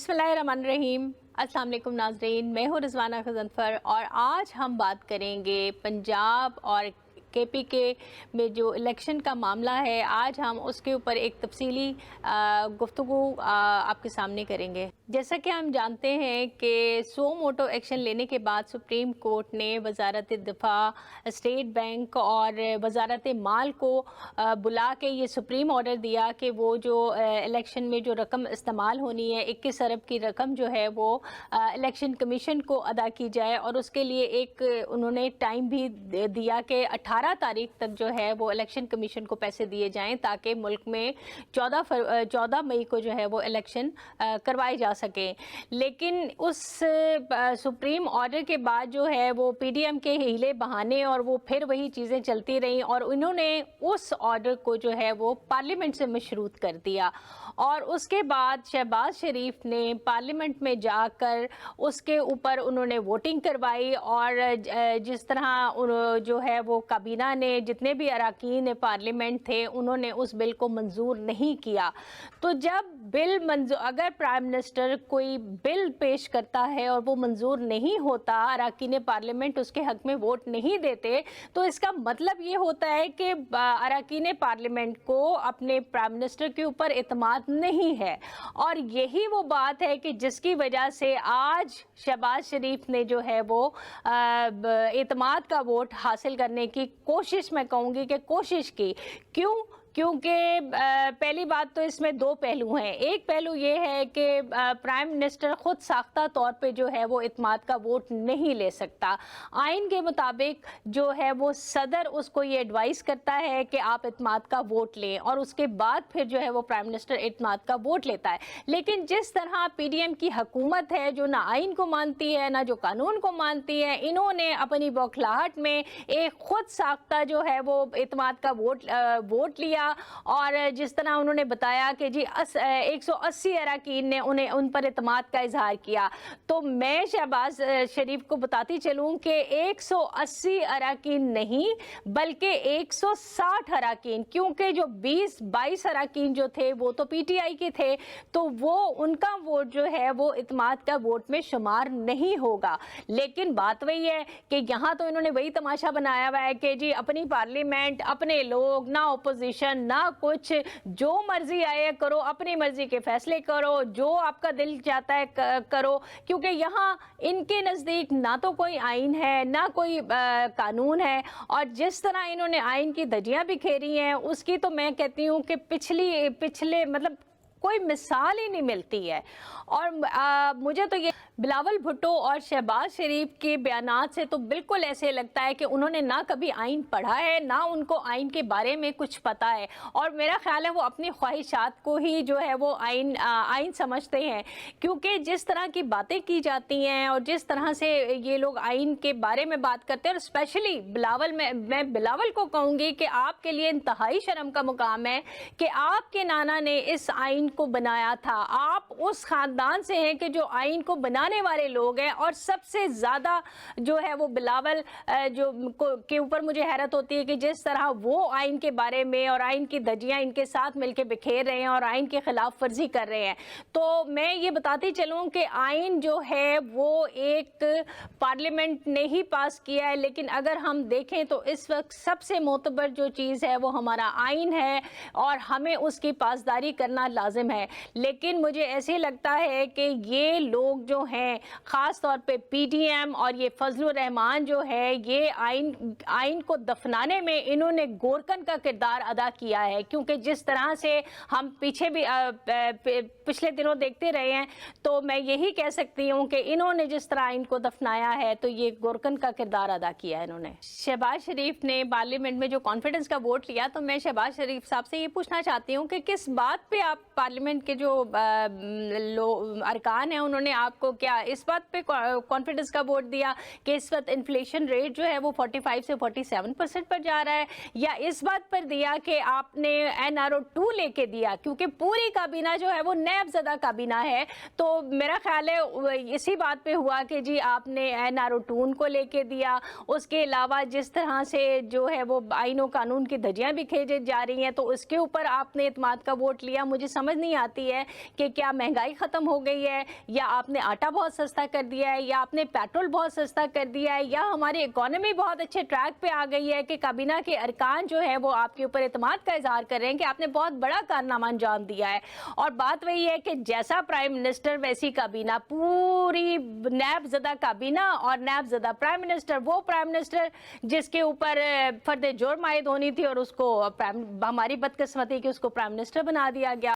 बिस्मिल्लाहिर्रहमानिर्रहीम। अस्सलाम वालेकुम नाज़रीन, मैं हूँ रिज़वाना ख़ज़नफ़र और आज हम बात करेंगे पंजाब और केपी के में जो इलेक्शन का मामला है। आज हम उसके ऊपर एक तफसीली गुफ्तगू आपके सामने करेंगे। जैसा कि हम जानते हैं कि सो मोटो एक्शन लेने के बाद सुप्रीम कोर्ट ने वजारत दिफा, स्टेट बैंक और वजारत माल को बुला के ये सुप्रीम ऑर्डर दिया कि वो जो इलेक्शन में जो रकम इस्तेमाल होनी है 21 अरब की रकम जो है वो इलेक्शन कमीशन को अदा की जाए। और उसके लिए एक उन्होंने टाइम भी दिया कि 18 तारीख तक जो है वो इलेक्शन कमीशन को पैसे दिए जाएं ताकि मुल्क में 14 मई को जो है वो इलेक्शन करवाए जा सके। लेकिन उस सुप्रीम ऑर्डर के बाद जो है वो पीडीएम के हीले बहाने और वो फिर वही चीज़ें चलती रहीं और उन्होंने उस ऑर्डर को जो है वो पार्लियामेंट से मशरूत कर दिया। और उसके बाद शहबाज शरीफ ने पार्लियामेंट में जाकर उसके ऊपर उन्होंने वोटिंग करवाई और जिस तरह जो है वो काबीना ने जितने भी अरकान पार्लियामेंट थे उन्होंने उस बिल को मंजूर नहीं किया। तो जब बिल मंजूर, अगर प्राइम मिनिस्टर कोई बिल पेश करता है और वो मंजूर नहीं होता, अरकान पार्लियामेंट उसके हक में वोट नहीं देते, तो इसका मतलब ये होता है कि अरकान पार्लियामेंट को अपने प्राइम मिनिस्टर के ऊपर एतमाद नहीं है। और यही वो बात है कि जिसकी वजह से आज शहबाज शरीफ ने जो है वो एतमाद का वोट हासिल करने की कोशिश, मैं कहूँगी कि कोशिश की। क्योंकि पहली बात तो इसमें दो पहलू हैं। एक पहलू ये है कि प्राइम मिनिस्टर खुद साख्ता तौर पे जो है वो इत्माद का वोट नहीं ले सकता। आइन के मुताबिक जो है वो सदर उसको ये एडवाइस करता है कि आप इत्माद का वोट लें और उसके बाद फिर जो है वो प्राइम मिनिस्टर इत्माद का वोट लेता है। लेकिन जिस तरह पीडीएम की हुकूमत है जो ना आइन को मानती है ना जो कानून को मानती है, इन्होंने अपनी बौखलाहट में एक खुद साख्ता जो है वो इत्माद का वोट लिया। और जिस तरह उन्होंने बताया कि जी 180 अरकान ने उन पर इत्माद का इजहार किया। तो मैं शहबाज शरीफ को बताती चलूं कि 180 अरकान नहीं बल्कि 160 अरकान, क्योंकि जो 22 अरकान जो थे वो तो पीटीआई के थे, तो वो उनका वोट जो है वो इत्माद का वोट में शुमार नहीं होगा। लेकिन बात वही है कि यहाँ तो इन्होंने वही तमाशा बनाया हुआ है कि जी अपनी पार्लियामेंट, अपने लोग, ना ओपोजिशन ना कुछ, जो मर्जी आए करो, अपनी मर्जी के फैसले करो, जो आपका दिल चाहता है करो। क्योंकि यहाँ इनके नज़दीक ना तो कोई आइन है ना कोई कानून है। और जिस तरह इन्होंने आइन की धज्जियां बिखेरी हैं उसकी तो मैं कहती हूँ कि पिछले मतलब कोई मिसाल ही नहीं मिलती है। और मुझे तो ये बिलावल भुट्टो और शहबाज शरीफ के बयानात से तो बिल्कुल ऐसे लगता है कि उन्होंने ना कभी आइन पढ़ा है ना उनको आइन के बारे में कुछ पता है। और मेरा ख्याल है वो अपनी ख्वाहिशात को ही जो है वो आइन समझते हैं। क्योंकि जिस तरह की बातें की जाती हैं और जिस तरह से ये लोग आइन के बारे में बात करते हैं, और स्पेशली बिलावल, मैं बिलावल को कहूँगी कि आपके लिए इंतहाई शर्म का मुकाम है कि आपके नाना ने इस आइन को बनाया था। आप उस खानदान से हैं कि जो आइन को बनाने वाले लोग हैं। और सबसे ज़्यादा जो है वो बिलावल के ऊपर मुझे हैरत होती है कि जिस तरह वो आइन के बारे में और आइन की धज्जियां इनके साथ मिलकर बिखेर रहे हैं और आइन के खिलाफ वर्जी कर रहे हैं। तो मैं ये बताती चलूँ कि आइन जो है वो एक पार्लियामेंट ने ही पास किया है, लेकिन अगर हम देखें तो इस वक्त सबसे मोतबर जो चीज़ है वो हमारा आइन है और हमें उसकी पासदारी करना लाजिम है। लेकिन मुझे ऐसे लगता है कि ये लोग जो हैं, ख़ास तौर पे पीडीएम और ये फजलुर रहमान जो है, ये आइन को दफनाने में इन्होंने गोरकन का किरदार अदा किया है। क्योंकि जिस तरह से हम पीछे भी पिछले दिनों देखते रहे हैं, तो मैं यही कह सकती हूँ कि इन्होंने जिस तरह आइन को दफनाया है तो ये गोरकन का किरदार अदा किया है इन्होंने। शहबाज शरीफ ने पार्लियामेंट में जो कॉन्फिडेंस का वोट लिया, तो मैं शहबाज शरीफ साहब से ये पूछना चाहती हूँ कि किस बात पे आप पार्लियामेंट के जो अरकान हैं उन्होंने आपको क्या इस बात पे कॉन्फिडेंस का वोट दिया कि इस वक्त इन्फ्लेशन रेट जो है वो 45 से 47% पर जा रहा है, या इस बात पर दिया कि आपने NRO 2 लेके दिया? क्योंकि पूरी काबीना जो है वो नैबज़दा काबीना है। तो मेरा ख्याल है इसी बात पे हुआ कि जी आपने NRO 2 को लेके दिया। उसके अलावा जिस तरह से जो है वो आइन और कानून की धज्जियां बिखेरी जा रही हैं तो उसके ऊपर आपने इत्माद का वोट लिया। मुझे समझ نہیں آتی ہے کہ کیا مہنگائی ختم ہو گئی ہے، یا آپ نے آٹا بہت سستا کر دیا ہے، یا آپ نے پیٹرول بہت سستا کر دیا ہے، یا ہماری اکانومی بہت اچھے ٹریک پہ آ گئی ہے کہ کابینہ کے ارکان جو ہے وہ آپ کے اوپر اعتماد کا اظہار کر رہے ہیں کہ آپ نے بہت بڑا کارنامہ انجام دیا ہے۔ اور بات وہی ہے کہ جیسا پرائم منسٹر ویسی کابینہ، پوری نیب زدہ کابینہ اور نیب زدہ پرائم منسٹر، وہ پرائم منسٹر جس کے اوپر فرد جرم عائد ہونی تھی اور اس کو ہماری بدقسمتی کہ اس کو پرائم منسٹر بنا دیا گیا۔